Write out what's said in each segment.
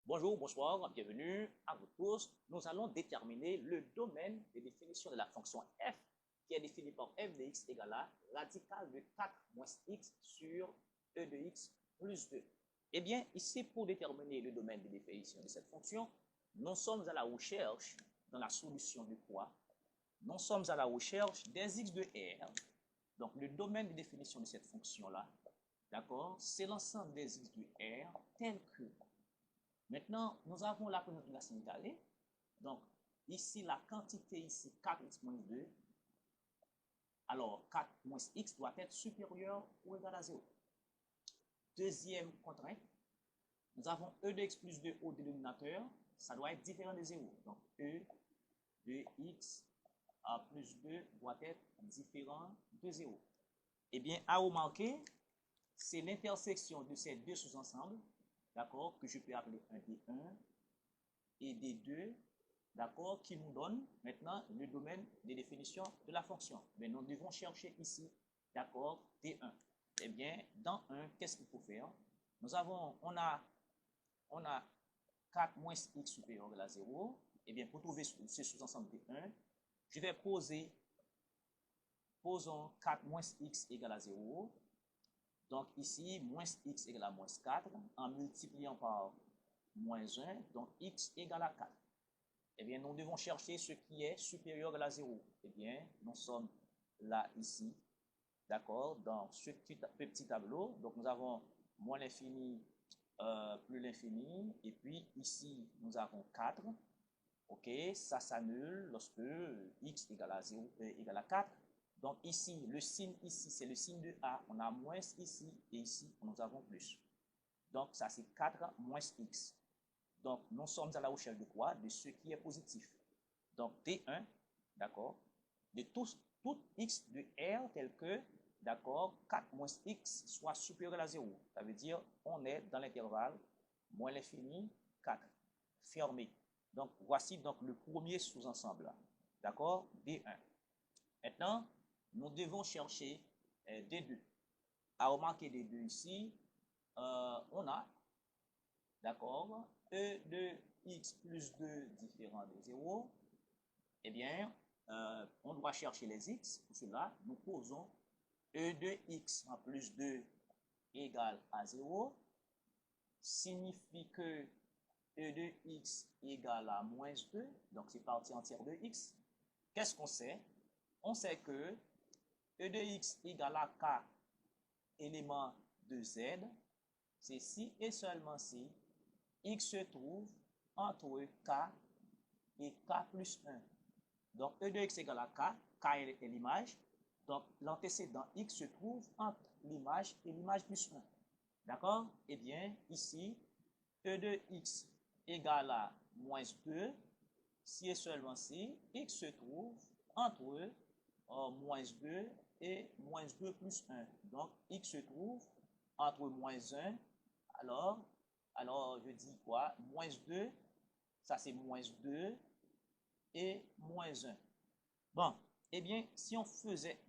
Bonjour, bonsoir, bienvenue à vous tous. Nous allons déterminer le domaine de définition de la fonction f qui est définie par f de x égale à radical de 4 moins x sur e de x plus 2. Eh bien, ici, pour déterminer le domaine de définition de cette fonction, nous sommes à la recherche, dans la solution de quoi? Nous sommes à la recherche des x de R. Donc, le domaine de définition de cette fonction-là, d'accord, c'est l'ensemble des x de R tel que. Maintenant, nous avons la présence de la simultanée. Donc, ici, la quantité ici, 4x moins 2. Alors, 4 moins x doit être supérieur ou égal à 0. Deuxième contrainte, nous avons e de x plus 2 au dénominateur. Ça doit être différent de 0. Donc, e de x à plus 2 doit être différent de 0. Eh bien, à remarquer, c'est l'intersection de ces deux sous-ensembles, d'accord, que je peux appeler un D1 et D2, d'accord, qui nous donne maintenant le domaine de définition de la fonction. Mais nous devons chercher ici, d'accord, D1. Eh bien, dans 1, qu'est-ce qu'il faut faire? On a 4 moins x supérieur à 0. Eh bien, pour trouver ce sous-ensemble D1, je vais posons 4 moins x égale à 0. Donc ici, moins x égale à moins 4, en multipliant par moins 1, donc x égale à 4. Eh bien, nous devons chercher ce qui est supérieur à 0. Eh bien, nous sommes là, ici, d'accord, dans ce petit tableau. Donc, nous avons moins l'infini plus l'infini. Et puis, ici, nous avons 4. OK, ça s'annule lorsque x égale à 0, égale à 4. Donc, ici, le signe ici, c'est le signe de A. On a moins ici et ici, nous avons plus. Donc, ça, c'est 4 moins x. Donc, nous sommes à la recherche de quoi? De ce qui est positif. Donc, D1, d'accord, de tout x de R tel que, d'accord, 4 moins x soit supérieur à 0. Ça veut dire, on est dans l'intervalle moins l'infini, 4, fermé. Donc, voici donc le premier sous-ensemble, d'accord, D1. Maintenant, nous devons chercher D2. À remarquer D2 ici, on a, d'accord, E de x plus 2 différent de 0. Eh bien, on doit chercher les x. Pour cela, nous posons E de x en plus 2 égale à 0. Signifie que E de x égale à moins 2. Donc, c'est partie entière de x. Qu'est-ce qu'on sait? On sait que E de x égale à k élément de z. C'est si et seulement si x se trouve entre k et k plus 1. Donc, E de x égale à k, k est l'image. Donc, l'antécédent x se trouve entre l'image et l'image plus 1. D'accord? Eh bien, ici, E de x égale à moins 2, si et seulement si x se trouve entre moins 2 et moins 2 plus 1. Donc, x se trouve entre moins 1, alors je dis quoi? Moins 2, ça c'est moins 2 et moins 1. Bon, eh bien, si on fait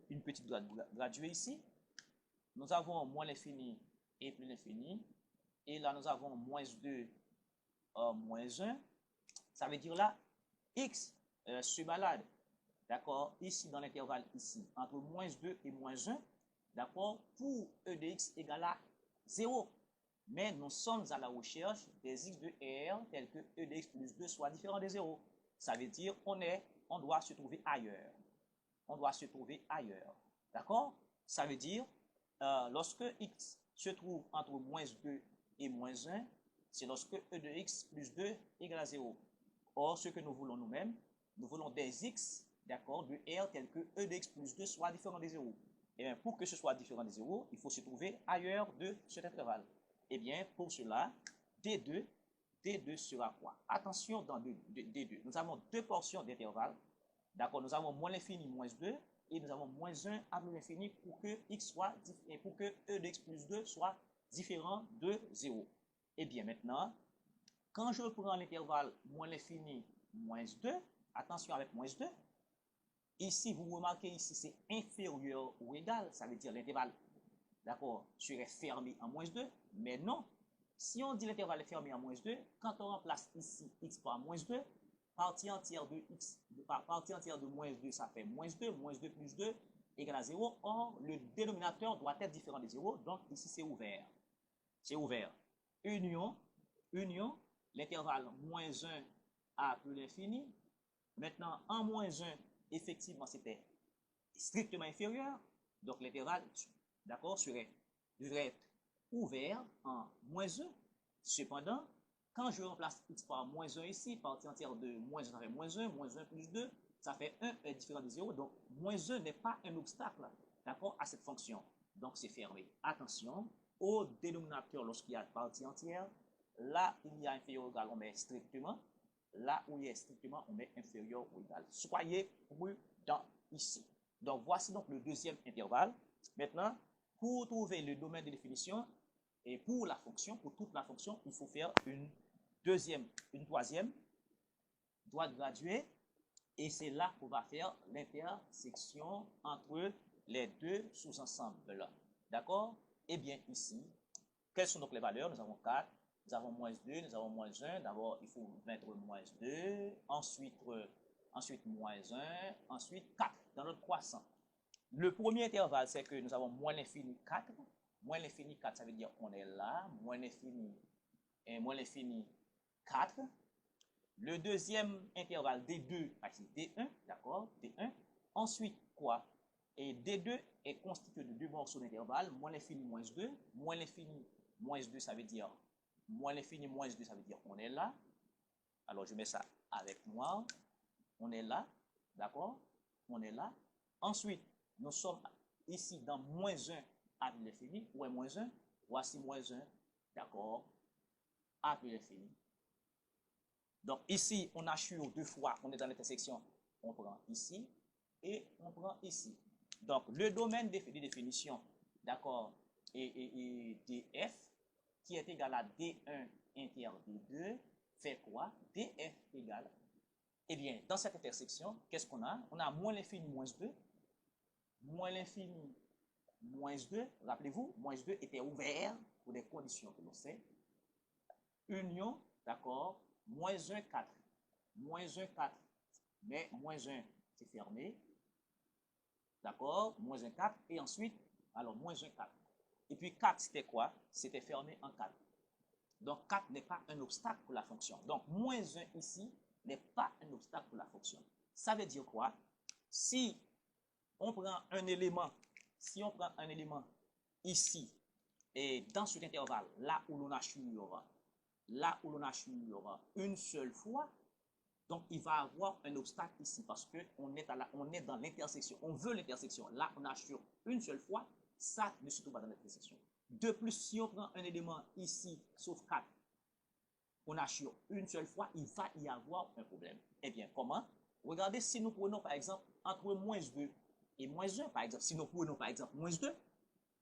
une petite graduée ici, nous avons moins l'infini et plus l'infini, et là nous avons moins 2, moins 1, ça veut dire là, x se balade, d'accord, ici dans l'intervalle ici, entre moins 2 et moins 1, d'accord, pour e de x égale à 0. Mais nous sommes à la recherche des x de R tels que e de x plus 2 soit différent de 0. Ça veut dire on doit se trouver ailleurs. On doit se trouver ailleurs. D'accord? Ça veut dire, lorsque x se trouve entre moins 2 et moins 1, c'est lorsque e de x plus 2 égale à 0. Or, ce que nous voulons nous-mêmes, nous voulons des x, d'accord, de R tel que e de x plus 2 soit différent de 0. Et bien, pour que ce soit différent de 0, il faut se trouver ailleurs de cet intervalle. Eh bien, pour cela, D2, D2 sera quoi? Attention, dans D2, nous avons deux portions d'intervalle. D'accord, nous avons moins l'infini, moins 2, et nous avons moins 1 à plus l'infini pour que x soit, pour que e de x plus 2 soit différent de 0. Et bien maintenant, quand je prends l'intervalle moins l'infini, moins 2, attention avec moins 2, ici, vous remarquez ici, c'est inférieur ou égal, ça veut dire l'intervalle, d'accord, serait fermé en moins 2, mais non, Si on dit l'intervalle est fermé à moins 2, quand on remplace ici x par moins 2, partie entière de x, partie entière de moins 2, ça fait moins 2 plus 2 égale à 0. Or, le dénominateur doit être différent de 0, donc ici c'est ouvert. C'est ouvert. Union, l'intervalle moins 1 à plus l'infini. Maintenant, en moins 1, effectivement, c'était strictement inférieur. Donc, l'intervalle, d'accord, devrait être ouvert en moins 1. Cependant, quand je remplace x par moins 1 ici, partie entière de moins 1, ça fait moins 1 plus 2, ça fait 1 est différent de 0. Donc, moins 1 n'est pas un obstacle, d'accord, à cette fonction. Donc, c'est fermé. Attention, au dénominateur, lorsqu'il y a partie entière, là, il y a inférieur ou égal, on met strictement. Là où il y a strictement, on met inférieur ou égal. Soyez prudents ici. Donc, voici donc le deuxième intervalle. Maintenant, pour trouver le domaine de définition, et pour la fonction, pour toute la fonction, il faut faire une troisième, droite graduée, et c'est là qu'on va faire l'intersection entre les deux sous-ensembles. D'accord? Eh bien, ici, quelles sont donc les valeurs? Nous avons 4, nous avons moins 2, nous avons moins 1. D'abord, il faut mettre moins 2, ensuite moins 1, ensuite 4 dans notre croissant. Le premier intervalle, c'est que nous avons moins l'infini 4. Moins l'infini 4, ça veut dire qu'on est là. Moins l'infini 4. Le deuxième intervalle, D2, ici, D1, d'accord, D1. Ensuite, quoi? Et D2 est constitué de deux morceaux d'intervalle, moins l'infini, moins 2. Moins l'infini, moins 2, ça veut dire, moins l'infini, moins 2, ça veut dire qu'on est là. Alors, je mets ça avec noir. On est là, d'accord? On est là. Ensuite, nous sommes ici dans moins 1 à l'infini. Où est moins 1? Voici moins 1, d'accord, à l'infini. Donc ici, on assure deux fois, on est dans l'intersection, on prend ici et on prend ici. Donc le domaine de définition, d'accord, et df, qui est égal à d1 inter d2, fait quoi? Df égale, eh bien, dans cette intersection, qu'est-ce qu'on a? On a moins l'infini moins 2, moins l'infini moins 2, rappelez-vous, moins 2 était ouvert pour des conditions que l'on sait, union, d'accord, moins 1, 4. Moins 1, 4. Mais moins 1, c'est fermé. D'accord? Moins 1, 4. Et ensuite, alors moins 1, 4. Et puis 4, c'était quoi? C'était fermé en 4. Donc 4 n'est pas un obstacle pour la fonction. Donc moins 1 ici n'est pas un obstacle pour la fonction. Ça veut dire quoi? Si on prend un élément, ici, et dans cet intervalle, là où l'on assure une seule fois, donc il va avoir un obstacle ici parce qu'on est dans l'intersection. On veut l'intersection. Là, on assure une seule fois, ça ne se trouve pas dans l'intersection. De plus, si on prend un élément ici, sauf 4, on assure une seule fois, il va y avoir un problème. Eh bien, comment? Regardez si nous prenons par exemple entre moins 2 et moins 1, par exemple. Si nous prenons par exemple moins 2,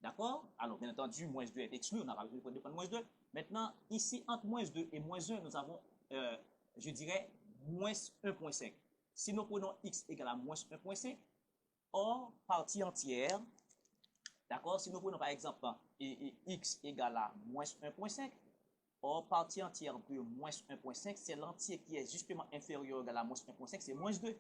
d'accord? Alors, bien entendu, moins 2 est exclu, on n'a pas besoin de prendre moins 2. Maintenant, ici, entre moins 2 et moins 1, nous avons, je dirais, moins 1.5. Si nous prenons x égale à moins 1.5, or, partie entière, d'accord? Si nous prenons par exemple x égale à moins 1.5, or, partie entière de moins 1.5, c'est l'entier qui est justement inférieur ou égal à moins 1.5, c'est moins 2.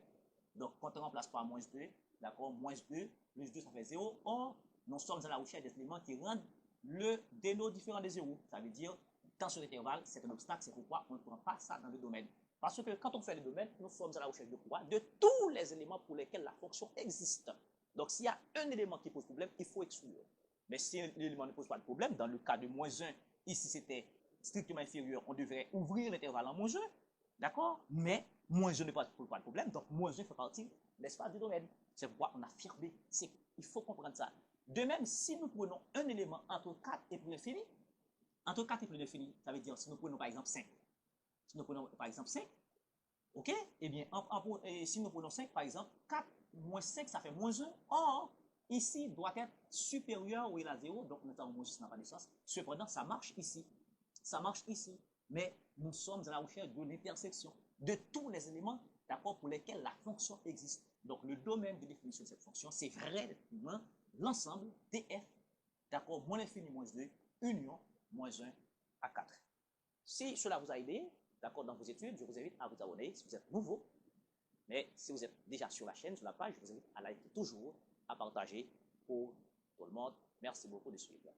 Donc, quand on remplace par moins 2, d'accord, moins 2, plus 2, ça fait 0. Or, nous sommes à la recherche des éléments qui rendent le déno différent de 0. Ça veut dire, dans ce intervalle, c'est un obstacle, c'est pourquoi on ne prend pas ça dans le domaine. Parce que quand on fait le domaine, nous sommes à la recherche de quoi? De tous les éléments pour lesquels la fonction existe. Donc, s'il y a un élément qui pose problème, il faut exclure. Mais si l'élément ne pose pas de problème, dans le cas de moins 1, ici c'était strictement inférieur, on devrait ouvrir l'intervalle en moins 1. D'accord? Mais moins 1 ne pose pas de problème, donc moins 1 fait partie de l'espace du domaine. C'est pourquoi on a affirmé. Il faut comprendre ça. De même, si nous prenons un élément entre 4 et plus l'infini, entre 4 et plus l'infini, ça veut dire si nous prenons par exemple 5. Si nous prenons par exemple 5, ok? Eh bien, si nous prenons 5, par exemple, 4 moins 5, ça fait moins 1. Or, ici, doit être supérieur ou égal à 0, donc nous avons moins 6 n'a pas de sens. Cependant, ça marche ici. Ça marche ici. Mais nous sommes à la recherche de l'intersection de tous les éléments, d'accord, pour lesquels la fonction existe. Donc, le domaine de définition de cette fonction, c'est vraiment l'ensemble df, d'accord, moins l'infini moins 2, union, moins 1, à 4. Si cela vous a aidé, d'accord, dans vos études, je vous invite à vous abonner si vous êtes nouveau. Mais si vous êtes déjà sur la chaîne, sur la page, je vous invite à liker toujours, à partager pour tout le monde. Merci beaucoup de suivre.